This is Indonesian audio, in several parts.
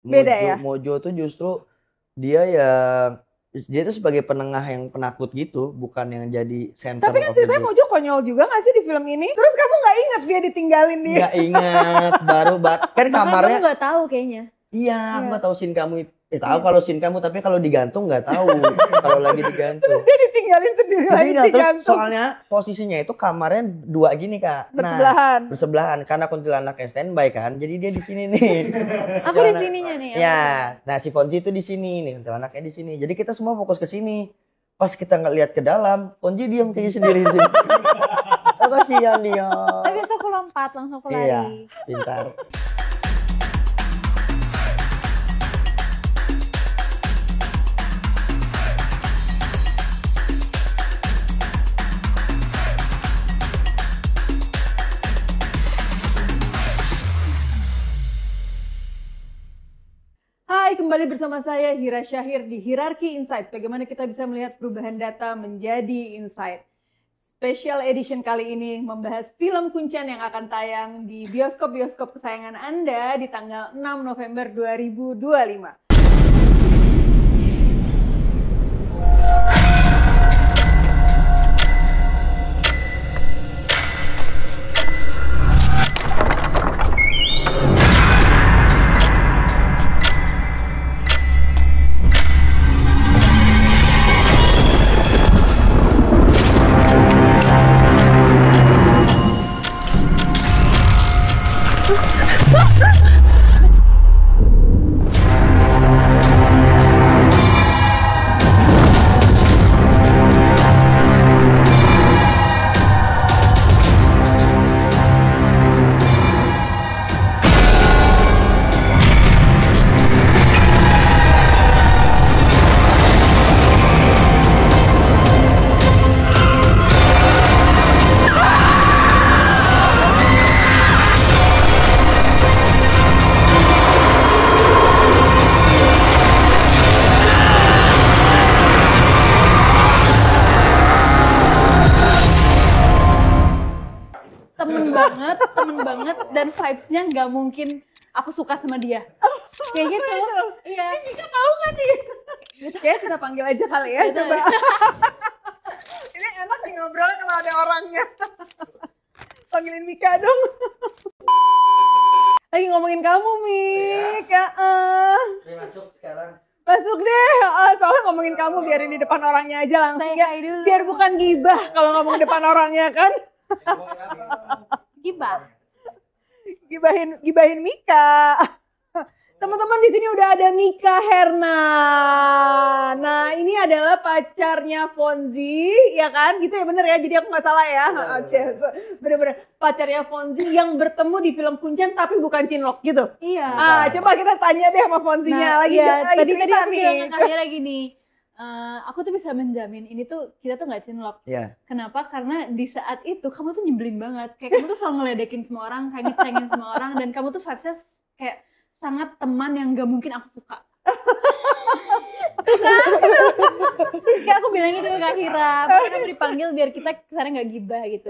Beda ya? Mojo tuh justru dia dia tuh sebagai penengah yang penakut gitu, bukan yang jadi center Tapi kan of the ceritanya group. Mojo konyol juga gak sih di film ini? Terus kamu gak ingat dia ditinggalin dia? Nggak ingat, kan Bahkan kamarnya. kamu nggak tahu kayaknya. Iya, aku nggak tahu scene kamu. Tahu kalau scene kamu, tapi kalau digantung nggak tahu. Kalau lagi digantung. Terus dia ditinggalin sendiri lagi Terus digantung. soalnya posisinya itu kamarnya dua gini Kak. Bersebelahan. Nah, bersebelahan karena kuntilanaknya standby kan. Jadi dia di sini nih. Aku di sininya nih. Ya, nah si Fonzi itu di sini nih, kuntilanaknya di sini. Jadi kita semua fokus ke sini. Pas kita ngeliat ke dalam, Fonzi diam kayak sendiri di sini. Oh, kasihan dia. Tapi aku lompat langsung aku lari. Iya, pintar. Hai, kembali bersama saya Hira Syahir di Hierarchy Insight. Bagaimana kita bisa melihat perubahan data menjadi insight. Special edition kali ini membahas film Kuncen yang akan tayang di bioskop-bioskop kesayangan Anda di tanggal 6 November 2025. Temen banget dan vibes-nya nggak mungkin aku suka sama dia. Kayak gitu. Iya. Ini Mika tahu nggak nih? Kayaknya kita panggil aja kali ya, coba. Ini enak nih ngobrol kalau ada orangnya. Panggilin Mika dong. Lagi ngomongin kamu, Mik. Ini masuk sekarang. Masuk deh. Soalnya ngomongin kamu biarin di depan orangnya aja langsung ya. Biar bukan gibah kalau ngomong depan orangnya kan. Gibahin Mika. Teman-teman di sini udah ada Mika Herna. Nah, ini adalah pacarnya Fonzi, ya kan? Gitu ya, bener ya? Jadi aku nggak salah ya? Bener-bener pacarnya Fonzi yang bertemu di film Kuncen tapi bukan Cinlok gitu. Iya. Coba kita tanya deh sama Fonzinya. Tadi aku bilang ke Kahira nih. gini. Aku tuh bisa menjamin ini tuh kita tuh nggak cinlok. Iya. Kenapa? Karena di saat itu kamu tuh nyebelin banget. Kayak kamu tuh selalu ngeledekin semua orang, kayak ngecengin semua orang, dan kamu tuh vibes-nya kayak sangat teman yang gak mungkin aku suka. Kayak aku bilang gitu ke Kahira, pokoknya dipanggil biar kita kesana gak gibah gitu.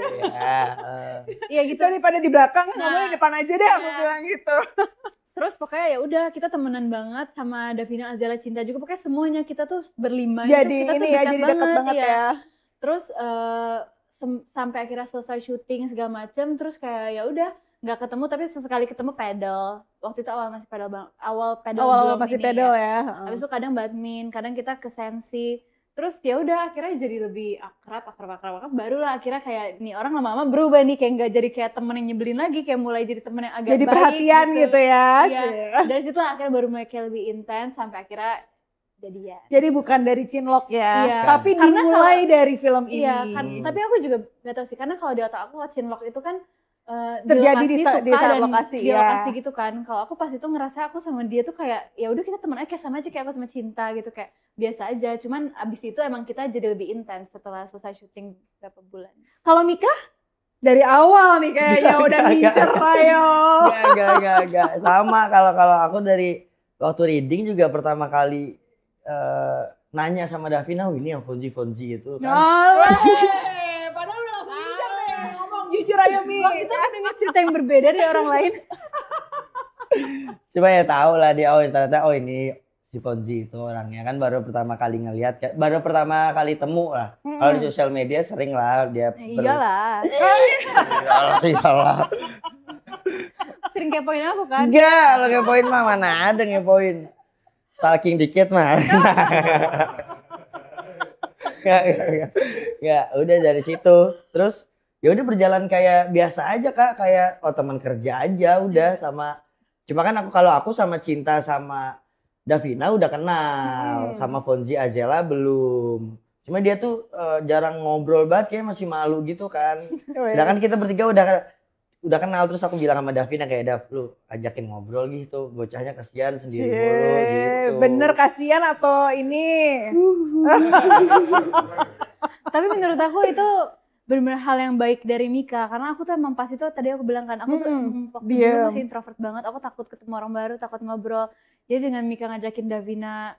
Iya gitu. Daripada di belakang, kamu di depan aja deh, aku bilang gitu. Terus pokoknya ya udah kita temenan banget sama Davina Azala Cinta juga, pokoknya semuanya kita tuh berlima jadi kita ini tuh ya, jadi dekat banget ya. Terus sampai akhirnya selesai syuting segala macem, terus kayak ya udah nggak ketemu, tapi sesekali ketemu pedal. Waktu itu awal masih pedal bang, awal masih ini, pedal ya. Habis itu kadang badminton, kadang kita ke sensi. Terus ya udah akhirnya jadi lebih akrab, barulah akhirnya kayak nih orang lama-lama berubah nih, kayak nggak jadi kayak temen yang nyebelin lagi, kayak mulai jadi temen yang agak jadi baik perhatian gitu ya. Iya. Dari situ akhirnya baru mulai kayak lebih intens sampai akhirnya jadian. Jadi bukan dari Cinlok ya, iya. tapi dimulai dari film ini. Iya, tapi aku juga nggak tahu sih, karena kalau di otak aku Cinlok itu kan terjadi di saat lokasi di ya. Lokasi gitu kan. Kalau aku pas itu ngerasa aku sama dia tuh kayak ya udah kita teman aja, kayak sama aja kayak aku sama Cinta gitu, kayak biasa aja. Cuman abis itu emang kita jadi lebih intens setelah selesai syuting beberapa bulan. Kalau Mika dari awal nih kayaknya udah ngincer ayo. Enggak. Sama kalau aku dari waktu reading juga pertama kali nanya sama Davina, ini yang Fonzi itu kan. Padahal udah langsung ngincer nih, ngomong jujur ayo Mi. Waktu itu aku dengar cerita yang berbeda dari orang lain. Cuma ya tahu lah dia, oh ternyata oh ini si Fonzi itu orangnya kan baru pertama kali ngelihat, baru pertama kali temu lah. Kalau di sosial media sering lah dia. Iyalah. Iyalah. Sering kepoin aku kan? Enggak, lo ngepoin mah mana ada ngepoin. Stalking dikit mah. Enggak, udah dari situ. Terus ya udah berjalan kayak biasa aja Kak, kayak oh teman kerja aja udah sama. Cuma kan kalau aku sama Cinta sama Davina udah kenal, sama Fonzi Azela belum. Cuma dia tuh jarang ngobrol banget, kayak masih malu gitu kan. Sedangkan kita bertiga udah kenal. Terus aku bilang sama Davina kayak, Dav lu ajakin ngobrol gitu, bocahnya kasihan sendiri mulu gitu. Bener kasihan atau ini? Tapi menurut aku itu benar-benar hal yang baik dari Mika, karena aku tuh emang pas itu tadi aku bilang kan, aku tuh waktu dulu masih introvert banget, aku takut ketemu orang baru, takut ngobrol. Jadi dengan Mika ngajakin Davina,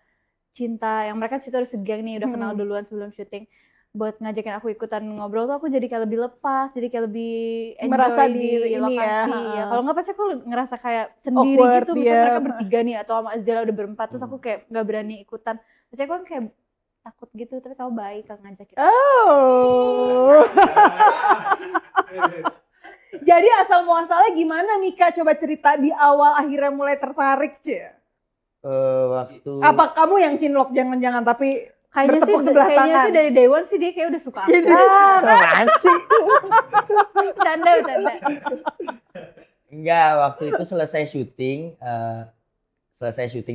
Cinta, yang mereka situ harus segeng nih, udah kenal duluan sebelum syuting, buat ngajakin aku ikutan ngobrol tuh aku jadi kayak lebih lepas, jadi kayak lebih enjoy merasa di lokasi ya. Kalau nggak pasti aku ngerasa kayak sendiri awkward gitu, misalnya mereka bertiga nih atau sama Azela udah berempat, terus aku kayak nggak berani ikutan. Pasti aku kan kayak takut gitu, tapi kamu baik kalau ngajakin. Oh. Jadi asal muasalnya gimana Mika? Coba cerita di awal akhirnya mulai tertarik Cie. Waktu Apa kamu yang cinlok jangan-jangan tapi Kayaknya bertepuk sebelah tangan? sih dari day one sih dia kayak udah suka aku. sih? Bercanda. Enggak, waktu itu selesai syuting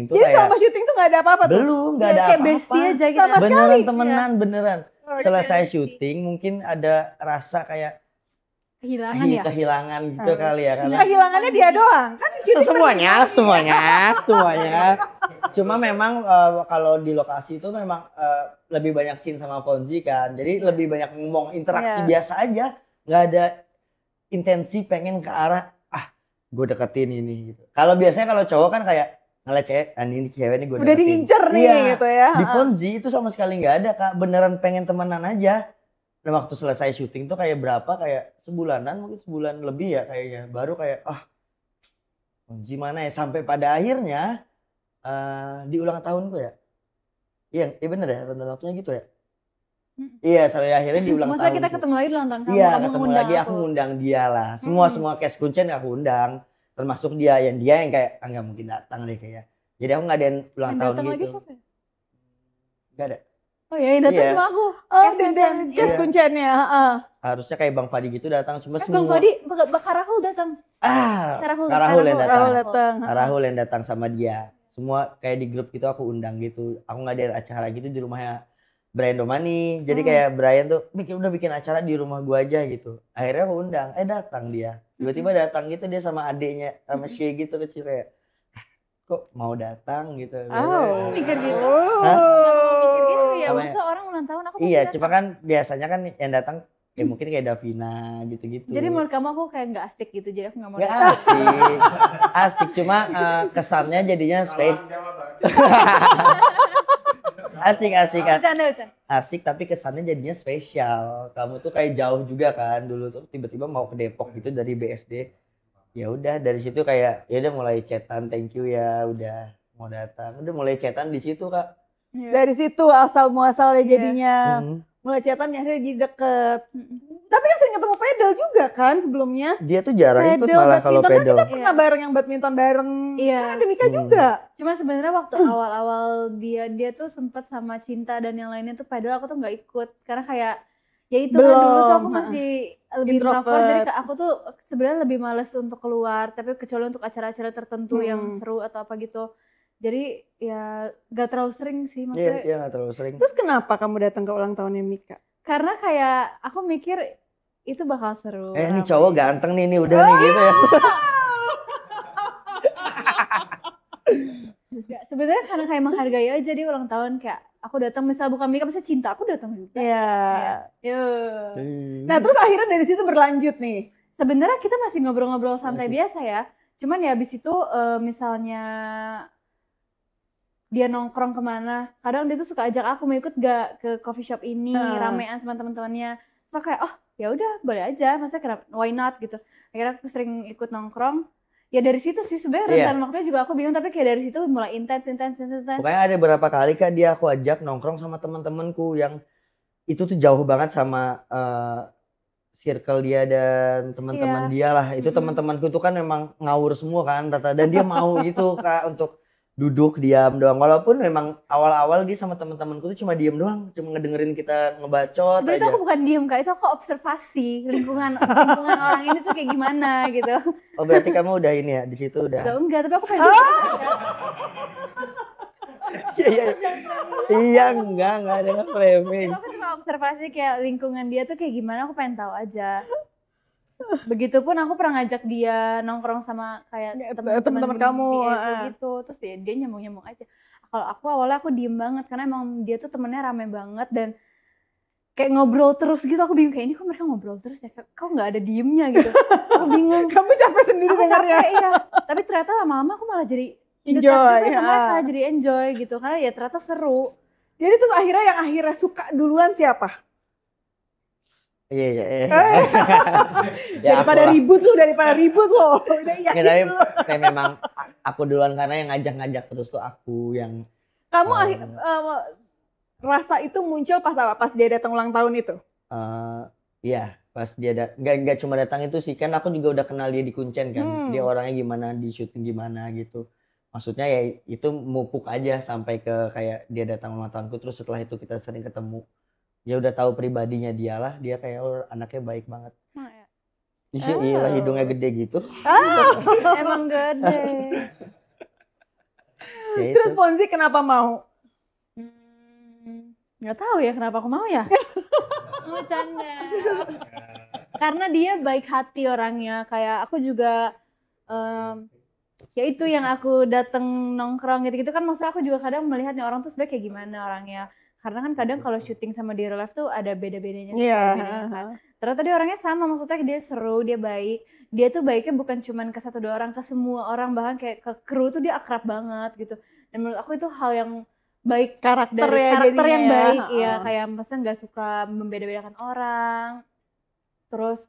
tuh Jadi kayak selama syuting tuh gak ada apa-apa tuh? belum, nggak ada kayak apa-apa. bestie aja gitu. Sama Beneran sekali. temenan, beneran. Oke. Selesai syuting mungkin ada rasa kayak Kehilangan ya. kehilangan gitu kali ya, karena Kehilangannya dia doang. Kan syuting semuanya. Cuma memang kalau di lokasi itu memang lebih banyak scene sama Fonzi kan. Jadi lebih banyak ngomong interaksi biasa aja, nggak ada intensi pengen ke arah gue deketin ini gitu. Kalau biasanya kalau cowok kan kayak ngeliat cewek, ini cewek nih gue deketin. udah diincer nih gitu ya. Di Fonzi itu sama sekali nggak ada Kak, beneran pengen temenan aja. Dan waktu selesai syuting tuh kayak berapa, kayak sebulanan, mungkin sebulan lebih ya kayaknya. Baru kayak Fonzi mana ya, sampai pada akhirnya di ulang tahunku ya. Iya bener ya, rentan waktunya gitu ya. Iya, sampai akhirnya di ulang tahun. Masa kita ketemu lagi ulang tahun kamu? Iya, kamu ketemu lagi aku ngundang dia lah. Semua cast kuncen aku undang. Termasuk dia yang kayak nggak mungkin datang deh kayaknya. Jadi aku ngadain ulang tahun gitu. Lagi siapa? Gak ada. Oh iya, yang datang cuma aku. Oh, cast kuncennya. Harusnya kayak Bang Fadi gitu datang, cuma semua. Bang Fadi, Kak Rahul datang. Rahul yang datang. Rahul yang datang sama dia. Semua kayak di grup gitu aku undang gitu. Aku ngadain acara gitu di rumahnya Brian Domani. Jadi kayak Brian tuh udah bikin acara di rumah gua aja gitu. Akhirnya aku undang, datang dia. Tiba-tiba datang gitu dia sama adiknya, sama Shea gitu kecil kayak kok mau datang gitu. Mikir gitu. Mikir gitu ya, masa orang ulang tahun aku Iya, cuma kan biasanya kan yang datang mungkin kayak Davina gitu-gitu. Jadi menurut kamu aku kayak nggak asik gitu, jadi aku nggak mau. Nggak asik cuma kesannya jadinya asik tapi kesannya jadinya spesial. Kamu tuh kayak jauh juga kan dulu tuh, tiba-tiba mau ke Depok gitu dari BSD. Ya udah dari situ kayak ya udah mulai chatan, thank you ya udah mau datang, udah mulai chatan di situ Kak. Dari situ asal muasalnya jadinya mulai chatan akhirnya jadi deket. Tapi kan sering ketemu pedal juga kan sebelumnya. Dia tuh jarang ikut malah kalau pedal. Kan kita pernah bareng yang badminton bareng. Kan ada Mika juga. Cuma sebenarnya waktu awal-awal dia tuh sempet sama Cinta dan yang lainnya tuh pedal, aku tuh nggak ikut karena kayak ya itu kan dulu tuh aku masih lebih introvert, jadi aku tuh sebenarnya lebih males untuk keluar, tapi kecuali untuk acara-acara tertentu yang seru atau apa gitu. Jadi ya gak terlalu sering sih maksudnya. Iya gak terlalu sering. Terus kenapa kamu datang ke ulang tahunnya Mika? Karena kayak aku mikir itu bakal seru. Ini cowok ganteng nih udah nih gitu ya. Sebenarnya karena kayak menghargai aja dia ulang tahun, kayak aku datang misal bukan Mika, misal Cinta aku datang juga. Nah terus akhirnya dari situ berlanjut nih. Sebenarnya kita masih ngobrol-ngobrol santai biasa ya. Cuman ya abis itu misalnya dia nongkrong kemana, kadang dia tuh suka ajak aku mau ikut gak ke coffee shop ini, ramean sama teman-temannya. Terus kayak ya udah boleh aja, maksudnya kenapa why not gitu. Akhirnya aku sering ikut nongkrong. Ya dari situ sih sebenarnya Iya. rentan waktunya juga aku bingung, tapi kayak dari situ mulai intens. Pokoknya ada beberapa kali Kak dia aku ajak nongkrong sama teman-temanku yang itu tuh jauh banget sama circle dia dan teman-teman Iya. dia lah. Itu teman-temanku tuh kan memang ngawur semua kan rata, dan dia mau gitu Kak untuk duduk diam doang. Walaupun memang awal-awal dia sama teman-temanku tuh cuma diem doang, cuma ngedengerin kita ngebacot Sebenarnya itu aja. aku bukan diem Kak, itu aku observasi lingkungan orang ini tuh kayak gimana gitu. Oh berarti kamu udah ini ya di situ udah. Enggak, tapi aku pengen Iya enggak ada framing. aku cuma observasi kayak lingkungan dia tuh kayak gimana, aku pengen tahu aja. Begitupun aku pernah ngajak dia nongkrong sama kayak teman-teman kamu, gitu, terus dia nyambung aja. Kalau aku awalnya aku diem banget karena emang dia tuh temennya rame banget dan kayak ngobrol terus gitu. Aku bingung kayak ini kok mereka ngobrol terus ya, kok nggak ada diemnya gitu. Aku bingung. Kamu capek sendiri Aku dengarnya. capek iya, tapi ternyata lama-lama aku malah jadi dekat Enjoy, juga sama mereka, jadi enjoy gitu karena ya ternyata seru. Jadi terus akhirnya suka duluan siapa? Iya. Daripada ribut lo. Udah Ya, yakin lo. tapi memang aku duluan karena yang ngajak-ngajak terus tuh aku yang Kamu rasa itu muncul pas apa? Pas dia datang ulang tahun itu? iya pas dia nggak cuma datang itu sih, kan aku juga udah kenal dia di Kuncen kan. Dia orangnya gimana, di syuting gimana gitu. Maksudnya ya itu mupuk aja sampai ke kayak dia datang ulang tahunku, terus setelah itu kita sering ketemu. Ya udah tahu pribadinya dia lah, dia kayak anaknya baik banget. Iya, hidungnya gede gitu. Emang gede. Ya Terus itu. Fonzi kenapa mau? Nggak tahu ya kenapa aku mau ya. Bercanda. Karena dia baik hati orangnya, kayak aku juga ya itu yang aku dateng nongkrong gitu-gitu kan, maksudnya aku juga kadang melihat nih orang tuh sebenarnya kayak gimana orangnya. Karena kan kadang kalau syuting sama di real life tuh ada beda-bedanya kan. Ternyata dia orangnya sama, maksudnya dia seru, dia baik. Dia tuh baiknya bukan cuman ke satu dua orang, ke semua orang, bahkan kayak ke kru tuh dia akrab banget gitu. Dan menurut aku itu hal yang baik, Karakter dari ya karakter yang jadinya ya. baik ya, kayak maksudnya nggak suka membeda-bedakan orang. Terus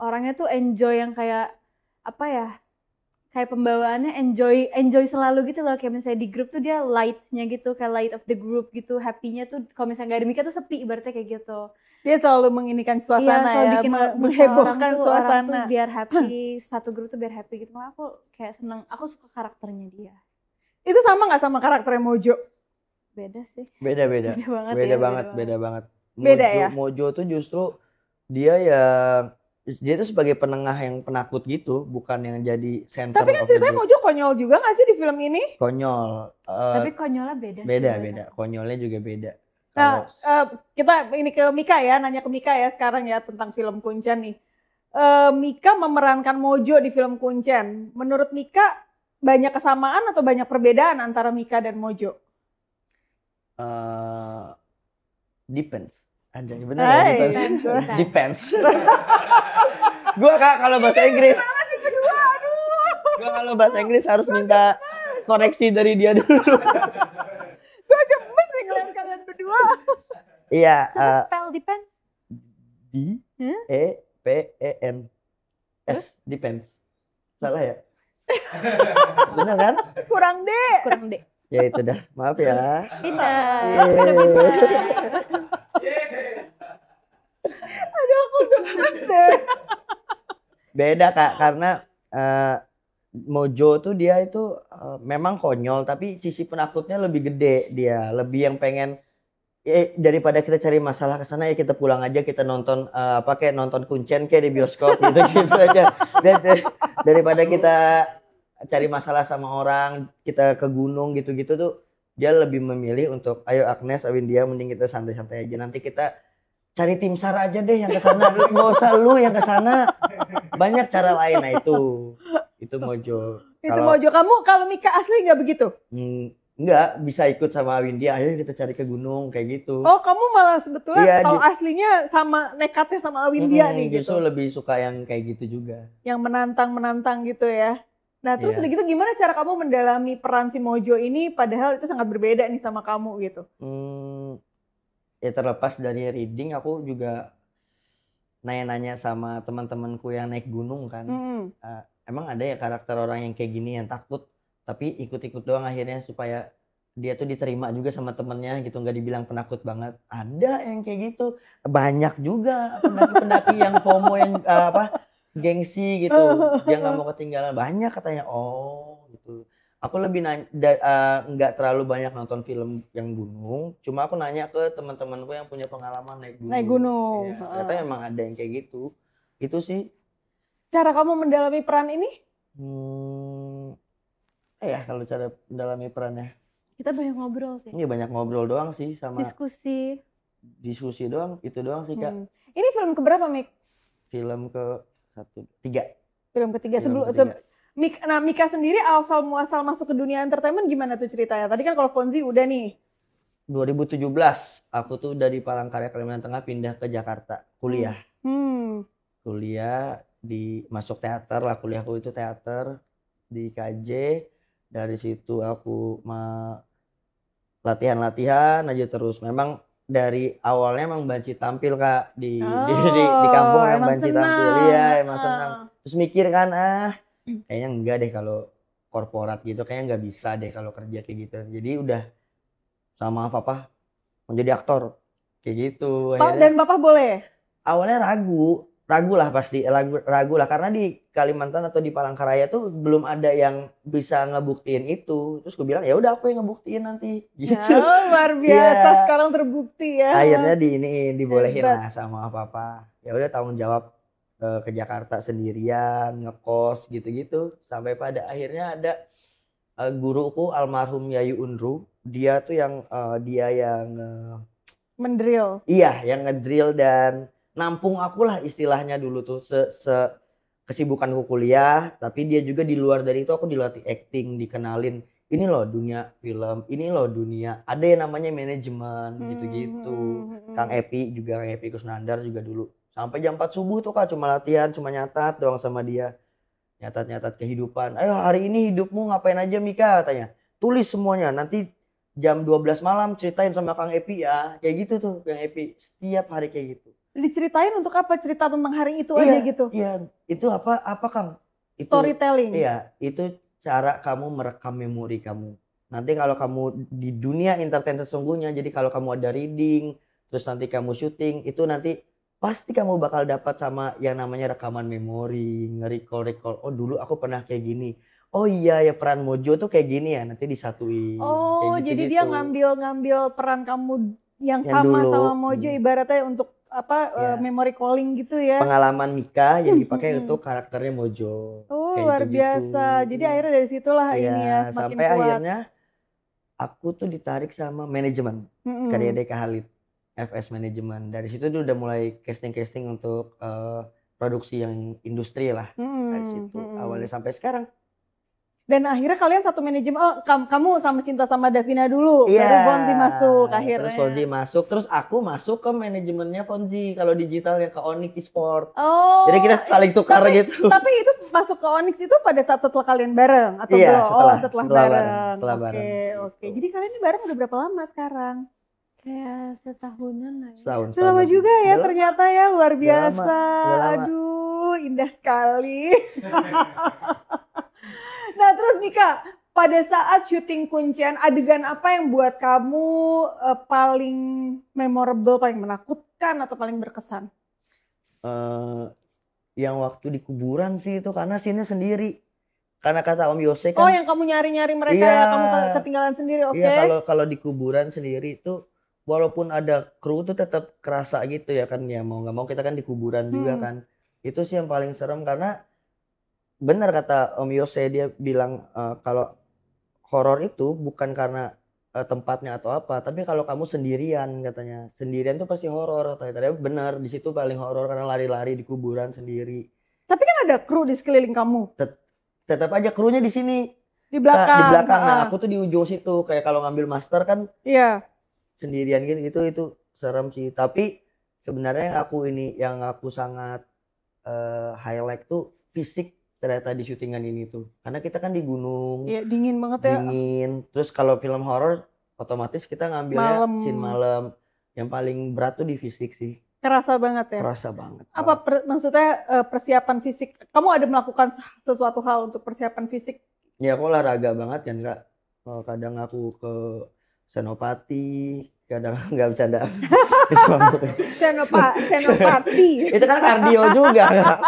orangnya tuh enjoy yang kayak apa ya? Kayak pembawaannya enjoy selalu gitu loh, kayak misalnya di grup tuh dia light-nya gitu, kayak light of the group gitu, happy-nya tuh kalau misalnya gak ada Mika tuh sepi ibaratnya kayak gitu. Dia selalu menginikan suasana selalu ya, bikin menghebohkan orang tuh suasana. biar happy, satu grup tuh biar happy gitu. Makanya aku kayak seneng, aku suka karakternya dia. Itu sama nggak sama karakternya Mojo? Beda sih. Beda banget. Beda ya? Mojo tuh justru dia tuh sebagai penengah yang penakut gitu, bukan yang jadi center. Tapi kan ceritanya Mojo konyol juga nggak sih di film ini? Konyol. Tapi konyolnya beda. Beda. Konyolnya juga beda. Nah, kita ini ke Mika ya, nanya ke Mika ya sekarang ya tentang film Kuncen nih. Mika memerankan Mojo di film Kuncen. Menurut Mika banyak kesamaan atau banyak perbedaan antara Mika dan Mojo? Depends. Anjay, bener ya, depends. Gua Kak kalau bahasa Inggris. Gua kalau bahasa Inggris harus minta koreksi dari dia dulu. Gue gemes nih ngeliat kalian berdua. Iya. Spell depends. D-E-P-E-N-S. Depends. Salah ya? Bener kan? Kurang D. Ya itu dah. Maaf ya. Tidak. Aduh aku gemes deh. Beda Kak, karena Mojo tuh dia itu memang konyol, tapi sisi penakutnya lebih gede dia, lebih yang pengen daripada kita cari masalah ke sana ya kita pulang aja, kita nonton kayak nonton Kuncen kayak di bioskop gitu aja. Daripada kita cari masalah sama orang, kita ke gunung gitu-gitu tuh dia lebih memilih untuk ayo Agnes, Awindia mending kita santai-santai aja, nanti kita cari tim SAR aja deh yang ke sana, nggak usah lu yang ke sana. Banyak cara lain. Nah itu Mojo. Mojo. Kamu kalau Mika asli nggak begitu? Enggak, bisa ikut sama Windia, ayo kita cari ke gunung kayak gitu. Oh, kamu malah sebetulnya kalau aslinya sama nekatnya sama Windia nih gitu. Justru lebih suka yang kayak gitu juga. Yang menantang gitu ya. Nah, terus udah gitu gimana cara kamu mendalami peran si Mojo ini padahal itu sangat berbeda nih sama kamu gitu? Ya terlepas dari reading, aku juga nanya-nanya sama teman-temanku yang naik gunung kan. emang ada ya karakter orang yang kayak gini yang takut tapi ikut-ikut doang akhirnya supaya dia tuh diterima juga sama temennya gitu, nggak dibilang penakut banget. Ada yang kayak gitu, banyak juga pendaki-pendaki yang FOMO yang gengsi gitu, dia nggak mau ketinggalan, banyak katanya. Oh gitu. Aku lebih nggak terlalu banyak nonton film yang gunung, cuma aku nanya ke teman-temanku yang punya pengalaman naik gunung. Naik gunung. Ya, ternyata emang ada yang kayak gitu. Itu sih. Cara kamu mendalami peran ini? Kalau cara mendalami perannya. Kita banyak ngobrol sih. Iya banyak ngobrol doang sih sama. Diskusi doang, itu doang sih Kak. Ini film keberapa Mik? Film ketiga. Film ketiga. Mika sendiri asal muasal masuk ke dunia entertainment gimana tuh ceritanya? Tadi kan kalau Fonzi udah nih. 2017 aku tuh dari Palangkaraya Kalimantan Tengah pindah ke Jakarta kuliah. Kuliah masuk teater lah, kuliahku itu teater di KJ. Dari situ aku latihan aja terus. Memang dari awalnya emang banci tampil Kak di kampung yang banci tampil. Iya emang senang. Terus mikir kan kayaknya enggak deh kalau korporat gitu, kayaknya nggak bisa deh kalau kerja kayak gitu. Jadi udah sama papa menjadi aktor kayak gitu. Dan papa boleh? Awalnya ragu lah pasti, ragu lah karena di Kalimantan atau di Palangkaraya tuh belum ada yang bisa ngebuktiin itu. Terus gue bilang ya udah aku yang ngebuktiin nanti gitu. Luar biasa, sekarang terbukti ya. Akhirnya dibolehin lah sama papa. Ya udah tanggung jawab ke Jakarta sendirian, ngekos gitu-gitu. Sampai pada akhirnya ada guruku almarhum Yayu Unru. Dia tuh yang mendrill. Iya, yang ngedrill dan nampung aku lah istilahnya dulu tuh kesibukanku kuliah, tapi dia juga di luar dari itu aku dilatih acting, dikenalin ini loh dunia film, ini loh dunia ada yang namanya manajemen gitu-gitu. Kang Epi Kusnandar juga dulu sampai jam 4 subuh tuh Kak cuma latihan, cuma nyatat doang sama dia, nyatat kehidupan. Ayo hari ini hidupmu ngapain aja Mika katanya, tulis semuanya nanti jam 12 malam ceritain sama Kang Epi ya, kayak gitu tuh Kang Epi setiap hari kayak gitu. Diceritain untuk apa? Cerita tentang hari itu aja gitu? Iya, itu apa Kang? Storytelling? Iya, itu cara kamu merekam memori kamu. Nanti kalau kamu di dunia entertain sesungguhnya, jadi kalau kamu ada reading, terus nanti kamu syuting, itu nanti pasti kamu bakal dapat sama yang namanya rekaman memori, nge-recall, oh dulu aku pernah kayak gini. Oh iya ya peran Mojo tuh kayak gini ya, nanti disatuin. Oh, kayak jadi dia ngambil peran kamu yang sama dulu. Sama Mojo ibaratnya untuk memory calling gitu ya. Pengalaman Mika yang dipakai untuk karakternya Mojo. Oh luar biasa. Jadi akhirnya dari situlah ini ya semakin sampai kuat. akhirnya aku tuh ditarik sama manajemen karya DK Halid, FS Manajemen. Dari situ tuh udah mulai casting untuk produksi yang industri lah. Dari situ awalnya sampai sekarang. Dan akhirnya kalian satu manajemen, kamu sama Cinta sama Davina dulu, baru Fonzi masuk akhirnya. Terus Fonzi masuk, terus aku masuk ke manajemennya Fonzi, kalau digitalnya ke Onyx Esport. Oh. Jadi kita saling tukar gitu. Tapi itu masuk ke Onyx itu pada saat setelah kalian bareng atau belum? Setelah bareng. Oke. Jadi kalian ini bareng udah berapa lama sekarang? Kayak setahunan lah ya. Setahun lama juga ya ternyata ya, luar biasa. Aduh, indah sekali. Nah terus Mika, pada saat syuting Kuncen, adegan apa yang buat kamu paling memorable, paling menakutkan atau paling berkesan? Yang waktu di kuburan sih itu karena scene-nya sendiri. Karena kata Om Yose kan. Oh yang kamu nyari-nyari mereka ya, kamu ketinggalan sendiri, oke. Iya kalau di kuburan sendiri itu walaupun ada kru tuh tetap kerasa gitu ya kan, ya mau nggak mau kita kan di kuburan juga kan. Itu sih yang paling serem karena benar kata Om Yose, dia bilang kalau horor itu bukan karena tempatnya atau apa, tapi kalau kamu sendirian katanya. Sendirian tuh pasti horor. Ternyata benar, di situ paling horor karena lari-lari di kuburan sendiri. Tapi kan ada kru di sekeliling kamu. Tetap aja krunya di sini. Di belakang. Di belakang. Nah, aku tuh di ujung situ kayak kalau ngambil master kan. Iya. Sendirian gitu itu serem sih. Tapi sebenarnya yang aku sangat highlight tuh fisik ternyata di syutingan ini tuh, karena kita kan di gunung. Iya, dingin banget ya. Dingin. Terus kalau film horor otomatis kita ngambilnya scene malam. Yang paling berat tuh di fisik sih. Kerasa banget ya? Kerasa banget. Apa maksudnya persiapan fisik? Kamu ada melakukan sesuatu hal untuk persiapan fisik? Ya aku olahraga banget kan Kak. Kadang aku ke Senopati, kadang nggak bercanda. Senopati. Itu kan kardio juga Kak.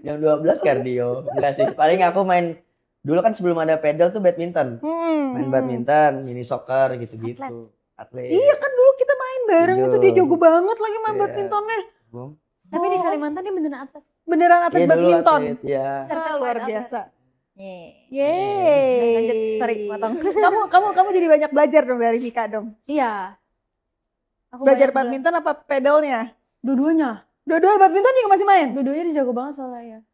Jam 12 kardio. Enggak sih, paling aku main dulu kan sebelum ada pedal tuh badminton. Main badminton, mini soccer gitu-gitu. Atlet. Iya kan dulu kita main bareng itu, dia jago banget lagi main badmintonnya. Tapi di Kalimantan dia beneran atlet. Beneran atlet badminton. Atlet, ya. Luar biasa. Yeay. Lanjut, sorry potong. Kamu jadi banyak belajar dong dari Mika dong. Iya. Aku belajar badminton apa pedalnya? Dua-duanya. Dua-duanya badminton juga masih main? Dua-duanya dia jago banget soalnya ya.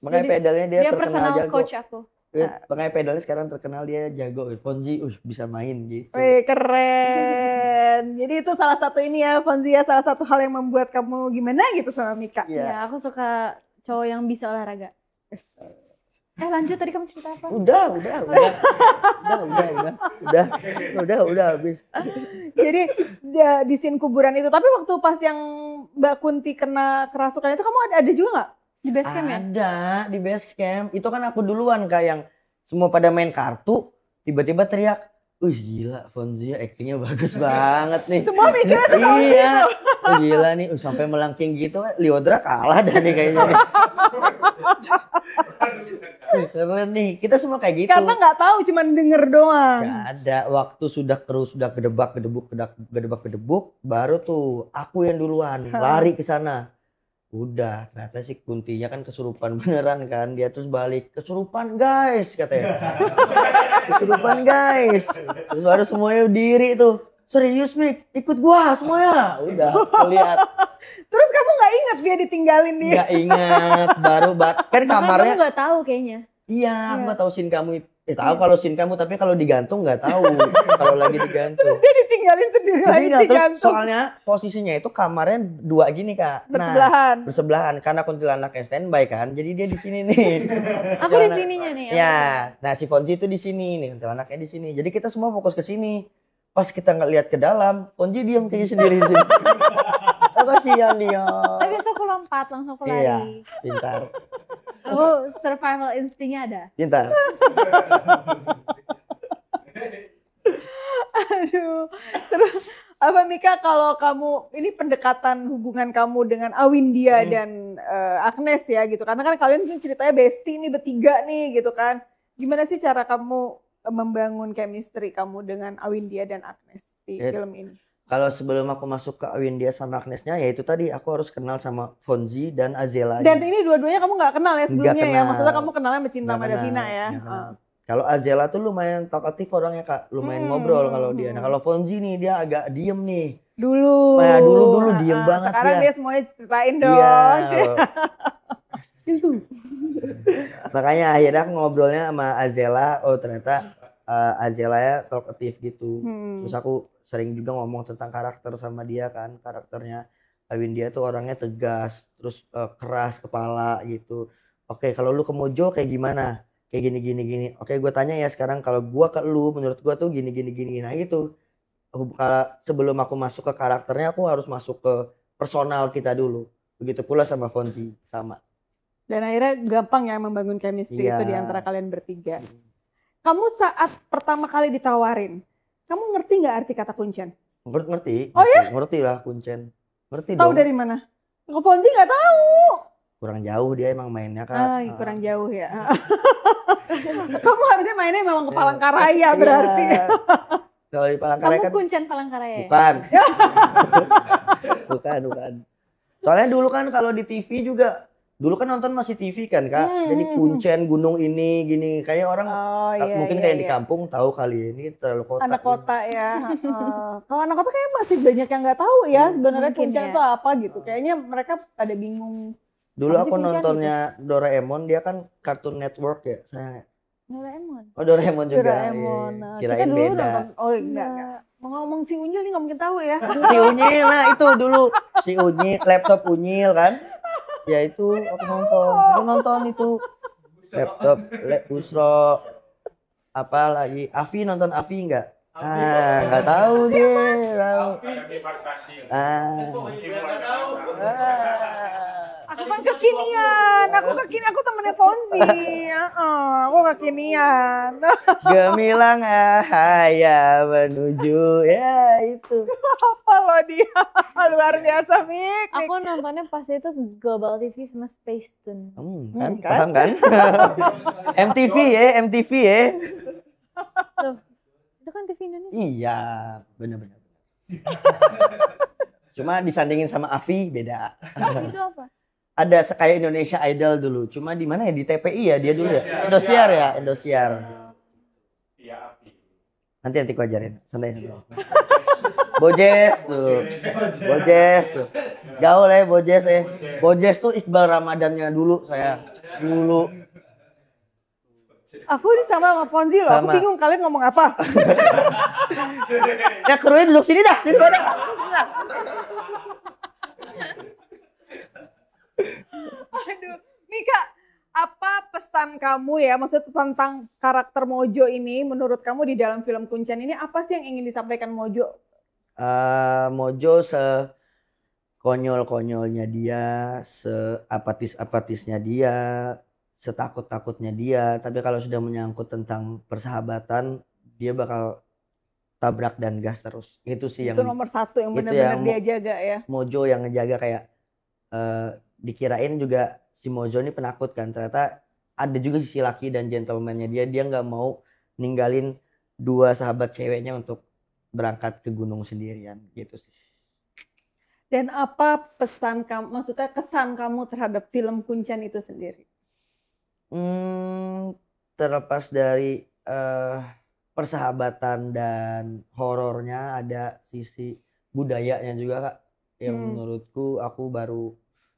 Makanya pedalnya dia terkenal personal jago. Coach aku. Makanya pedalnya sekarang terkenal dia jago. Fonzi bisa main gitu. Wih, keren. Jadi itu salah satu ini ya Fonzi ya, salah satu hal yang membuat kamu gimana gitu sama Mika. Iya, aku suka cowok yang bisa olahraga. Lanjut tadi kamu cerita apa? Udah habis. Jadi di scene kuburan itu, tapi waktu pas yang Mbak Kunti kena kerasukan itu kamu ada juga nggak di base camp ya? Ada di base camp. Itu kan aku duluan Kak yang semua pada main kartu, tiba-tiba teriak, gila Fonzi actingnya bagus banget nih. Semua mikirnya tuh kalau iya. gitu. Gila nih, sampai melengking gitu, Liodra kalah dah nih kayaknya nih. Keren nih, kita semua kayak gitu. Karena nggak tahu, cuman denger doang. Gak ada, waktu sudah gedebak-gedebuk, baru tuh aku yang duluan lari ke sana. Udah, ternyata si Kuntinya kan kesurupan beneran kan. Dia terus balik, kesurupan guys katanya. Kesurupan guys. Terus baru semuanya diri tuh. Serius Mik, ikut gua semuanya. Udah, lihat. Terus kamu nggak ingat dia ditinggalin dia? Nggak ingat, kan kamarnya. Kamu nggak tahu kayaknya. Iya, aku nggak tahu scene kamu. Tahu kalau scene kamu, tapi kalau digantung nggak tahu. Kalau lagi digantung. Terus dia ditinggalin sendiri lagi digantung. Terus soalnya posisinya itu kamarnya dua gini Kak. Bersebelahan. Bersebelahan karena kuntilanaknya standby kan. Jadi dia di sini nih. Aku di sininya nih. Ya, nah si Fonzi itu di sini nih, kuntilanaknya di sini. Jadi kita semua fokus ke sini. Pas kita ngeliat ke dalam, Fonzi diam kayaknya sendiri di sini. Kasihan dia. Tapi aku lompat, langsung aku lari. Iya, pintar. Aku survival instingnya ada. Pintar. Aduh. Terus apa Mika, kalau kamu ini pendekatan hubungan kamu dengan Awindia dan Agnes ya gitu. Karena kan kalian ceritanya bestie nih bertiga nih gitu kan. Gimana sih cara kamu membangun chemistry kamu dengan Awindia dan Agnes di film ini? Kalau sebelum aku masuk ke Awindia sama Agnesnya, ya itu tadi aku harus kenal sama Fonzi dan Azela. Dan ini dua-duanya kamu nggak kenal ya sebelumnya ya? Maksudnya kamu kenalnya sama Cinta Madavina ya? Kalau Azela tuh lumayan talkatif orangnya Kak, lumayan ngobrol kalau dia. Nah kalau Fonzi nih dia agak diem nih. Dulu. Nah dulu diem banget sekarang dia semuanya ceritain dong. Iya. Makanya akhirnya aku ngobrolnya sama Azela, oh ternyata Azela ya talkatif gitu. Terus aku sering juga ngomong tentang karakter sama dia kan, karakternya Awindia tuh orangnya tegas, terus keras kepala gitu. Oke, kalau lu ke Mojo kayak gimana? Kayak gini. Oke, gue tanya ya sekarang, kalau gue ke lu, menurut gue tuh gini. Nah gitu. Sebelum aku masuk ke karakternya, aku harus masuk ke personal kita dulu. Begitu pula sama Fonzi, sama. Dan akhirnya gampang ya membangun chemistry itu di antara kalian bertiga. Kamu saat pertama kali ditawarin, kamu ngerti nggak arti kata kuncen? Ngerti. Oh ya? Ngerti lah kuncen. Ngerti tahu dong. Dari mana? Kok Fonzi nggak tahu. Kurang jauh dia emang mainnya kan. Kurang jauh ya. Kamu harusnya mainnya memang ke Palangkaraya berarti. Kalau di Palangkaraya kan. Kamu kuncen Palangkaraya ya? Bukan. Soalnya dulu kan kalau di TV juga, dulu kan nonton masih TV kan Kak. Jadi kuncen gunung ini gini, kayak orang mungkin kayak di kampung tahu kali ini terlalu kota. Anak kota ya. Kalau anak kota kayak masih banyak yang nggak tahu ya sebenarnya kuncen itu apa gitu. Kayaknya mereka pada bingung. Dulu aku nontonnya gitu? Doraemon, dia kan Cartoon Network ya sayang. Doraemon. Oh Doraemon juga. Doraemon. Iya. Kita dulu beda. Nonton. Oh enggak. Mau ngomong si Unyil nih nggak mungkin tahu ya. Si Unyil lah itu dulu. Si Unyil, laptop Unyil kan. Ya itu aku nonton itu. Laptop, Usro. Apa lagi? Avi nonton Avi enggak? Nggak tahu deh. Tahu. Aku kan kekinian, aku temennya Fonzi. Aku kekinian. Gemilang ya menuju ya itu. Apa lo dia? Luar biasa, Mik. Aku nontonnya pas itu Global TV sama Space Tune. Kan? Paham kan? MTV ya. Tuh, itu kan TV Indonesia. Iya, benar-benar. Cuma disandingin sama Avi beda. Itu apa? Ada kayak Indonesia Idol dulu. Cuma di mana ya? Di TPI ya dia dulu ya. Indosiar ya, Indosiar. Nanti aku ajarin. Santai. Bojes tuh. Gaul ya Bojes ya. Bojes tuh Iqbal Ramadannya dulu saya. Dulu. Aku ini sama Fonzi loh. Aku bingung kalian ngomong apa. Ya krunya duduk sini dah. Sini pada. Aduh, Mika, apa pesan kamu ya, maksud tentang karakter Mojo ini menurut kamu di dalam film Kuncen ini apa sih yang ingin disampaikan Mojo? Mojo sekonyol-konyolnya dia, seapatis-apatisnya dia, setakut-takutnya dia, tapi kalau sudah menyangkut tentang persahabatan, dia bakal tabrak dan gas terus. Itu sih itu yang nomor satu yang benar-benar dia jaga ya. Mojo yang ngejaga kayak dikirain juga si Mojo ini penakut kan, ternyata ada juga sisi laki dan gentleman-nya dia nggak mau ninggalin dua sahabat ceweknya untuk berangkat ke gunung sendirian gitu sih. Dan apa pesan kamu, maksudnya kesan kamu terhadap film Kuncen itu sendiri? Terlepas dari persahabatan dan horornya, ada sisi budayanya juga Kak, yang menurutku aku baru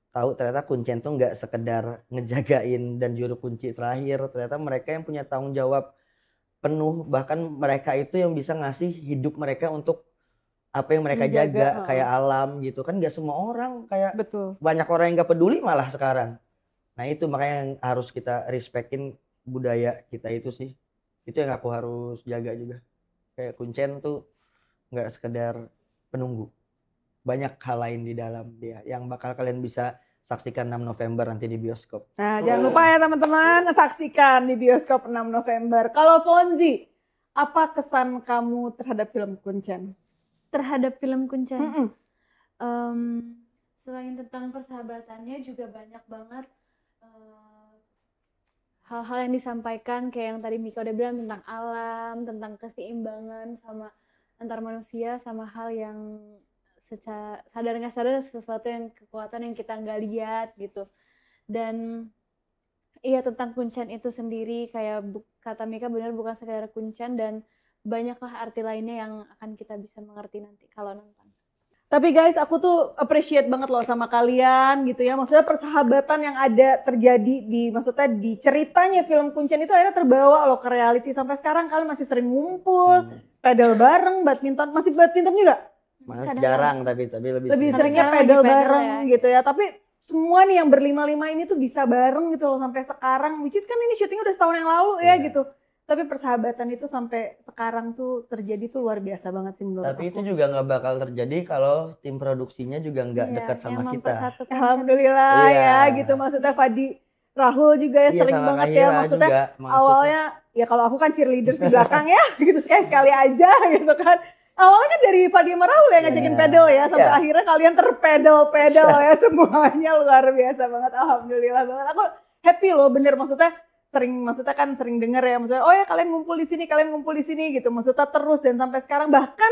tahu ternyata Kuncen tuh nggak sekedar ngejagain dan juru kunci terakhir, ternyata mereka yang punya tanggung jawab penuh, bahkan mereka itu yang bisa ngasih hidup mereka untuk apa yang mereka jaga, kayak alam gitu kan. Nggak semua orang kayak, betul, banyak orang yang nggak peduli malah sekarang. Nah itu makanya yang harus kita respectin budaya kita itu sih, itu yang aku harus jaga juga. Kayak Kuncen tuh nggak sekedar penunggu, banyak hal lain di dalam dia yang bakal kalian bisa saksikan 6 November nanti di bioskop. Nah, jangan lupa ya teman-teman, saksikan di bioskop 6 November. Kalau Fonzi, apa kesan kamu terhadap film Kuncen? Terhadap film Kuncen? Selain tentang persahabatannya juga banyak banget hal-hal yang disampaikan, kayak yang tadi Mika udah bilang tentang alam, tentang keseimbangan sama antar manusia, sama hal yang secara sadar nggak sadar sesuatu yang kekuatan yang kita nggak lihat gitu. Dan iya, tentang Kuncen itu sendiri kayak kata Mika benar, bukan sekedar Kuncen, dan banyaklah arti lainnya yang akan kita bisa mengerti nanti kalau nonton. Tapi guys, aku tuh appreciate banget loh sama kalian gitu ya. Maksudnya persahabatan yang ada terjadi maksudnya di ceritanya film Kuncen itu akhirnya terbawa loh ke reality. Sampai sekarang kalian masih sering ngumpul, pedal bareng, badminton. Masih badminton juga? Jarang, tapi lebih seringnya pedal bareng ya. Gitu ya. Tapi semua nih yang berlima-lima ini tuh bisa bareng gitu loh sampai sekarang. Which is kan ini syutingnya udah setahun yang lalu ya gitu. Tapi persahabatan itu sampai sekarang tuh terjadi tuh luar biasa banget sih menurut aku. Tapi itu juga nggak bakal terjadi kalau tim produksinya juga nggak dekat sama kita. Alhamdulillah ya gitu. Maksudnya Fadi Rahul juga ya sering banget ya. Maksudnya awalnya ya kalau aku kan cheerleaders di belakang ya gitu, sekali aja gitu kan. Awalnya kan dari Fadi sama Rahul yang ngajakin pedal ya, sampai akhirnya kalian terpedal ya semuanya, luar biasa banget. Alhamdulillah banget. Aku happy loh, bener, maksudnya kan sering denger ya, maksudnya oh ya kalian ngumpul di sini gitu, maksudnya terus dan sampai sekarang. Bahkan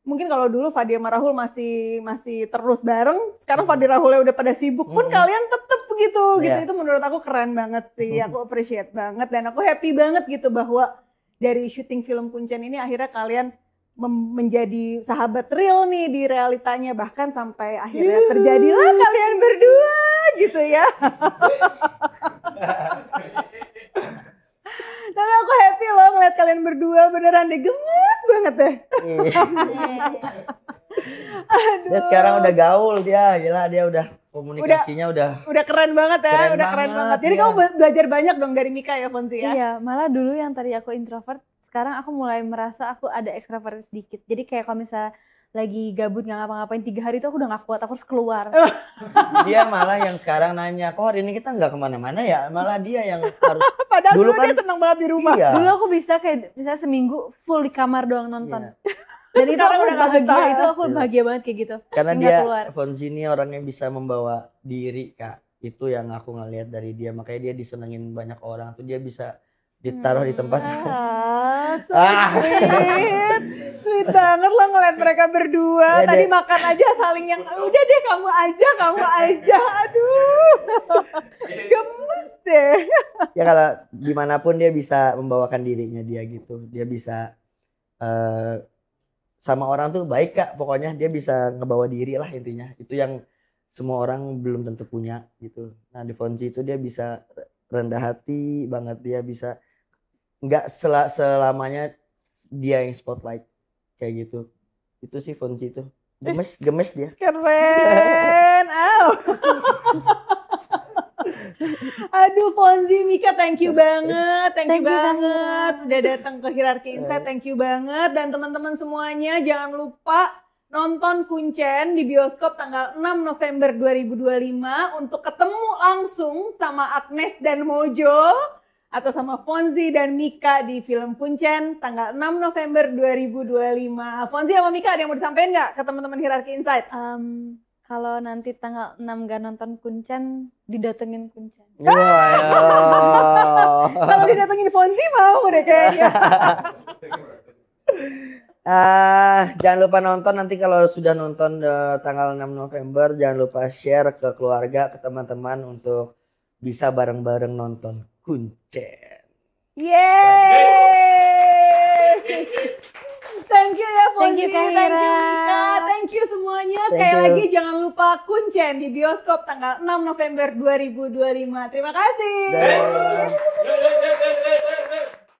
mungkin kalau dulu Fadi sama Rahul masih terus bareng, sekarang Fadi Rahulnya udah pada sibuk pun kalian tetep begitu gitu. Itu menurut aku keren banget sih, aku appreciate banget dan aku happy banget gitu bahwa dari syuting film Kuncen ini akhirnya kalian menjadi sahabat real nih di realitanya, bahkan sampai akhirnya terjadilah kalian berdua gitu ya. Tapi aku happy loh ngeliat kalian berdua, beneran deh, gemes banget deh. Dia sekarang udah gaul dia, gila, dia udah komunikasinya udah keren banget ya, keren banget. Jadi kamu belajar banyak dong dari Mika ya, Fonzi ya? Iya, malah dulu yang tadi aku introvert, sekarang aku mulai merasa aku ada ekstrovert sedikit. Jadi kayak kalau misalnya lagi gabut nggak ngapa-ngapain 3 hari itu aku udah nggak kuat, aku harus keluar. Dia malah yang sekarang nanya, kok hari ini kita nggak kemana-mana ya? Malah dia yang harus. Padahal Dulu dulu kan- dia seneng banget di rumah. Iya. Dulu aku bisa kayak misalnya seminggu full di kamar doang nonton. Iya. Dan itu Sekarang aku udah nggak bahagia, betah. itu aku Iya. bahagia banget kayak gitu. Karena Nggak dia keluar. Fonzi ini orangnya bisa membawa diri kak. Itu yang aku ngeliat dari dia. Makanya dia disenengin banyak orang tuh, dia bisa ditaruh di tempat. So sweet. Sweet banget lo ngeliat mereka berdua. Ya, Tadi deh. makan aja saling yang udah deh kamu aja. Aduh. Gemes deh. Ya kalau dimanapun dia bisa membawakan dirinya dia gitu. Dia bisa sama orang tuh baik kak. Pokoknya dia bisa ngebawa diri lah intinya. Itu yang semua orang belum tentu punya gitu. Nah di Fonzi itu dia bisa rendah hati banget. Dia bisa nggak selamanya dia yang spotlight kayak gitu. Itu sih Fonzi itu. Gemes dia. Keren. Aduh Fonzi, Mika thank you banget. Thank you banget. Udah datang ke Hierarchy Insight. Thank you banget. Dan teman-teman semuanya jangan lupa nonton Kuncen di bioskop tanggal 6 November 2025 untuk ketemu langsung sama Agnes dan Mojo atau sama Fonzi dan Mika di film Kuncen tanggal 6 November 2025. Fonzi sama Mika ada yang mau disampaikan nggak ke teman-teman Hierarchy Insight? Kalau nanti tanggal 6 gak nonton Kuncen, didatengin Kuncen. Kalau didatengin Fonzi mau deh kayaknya. Jangan lupa nonton nanti kalau sudah nonton tanggal 6 November, jangan lupa share ke keluarga, ke teman-teman untuk bisa bareng-bareng nonton Kuncen. Yeay! Thank you ya Fonzi, Thank you, Kak thank you Hira. Mika, thank you semuanya. Thank Sekali you. lagi jangan lupa Kuncen di bioskop tanggal 6 November 2025. Terima kasih. Dah.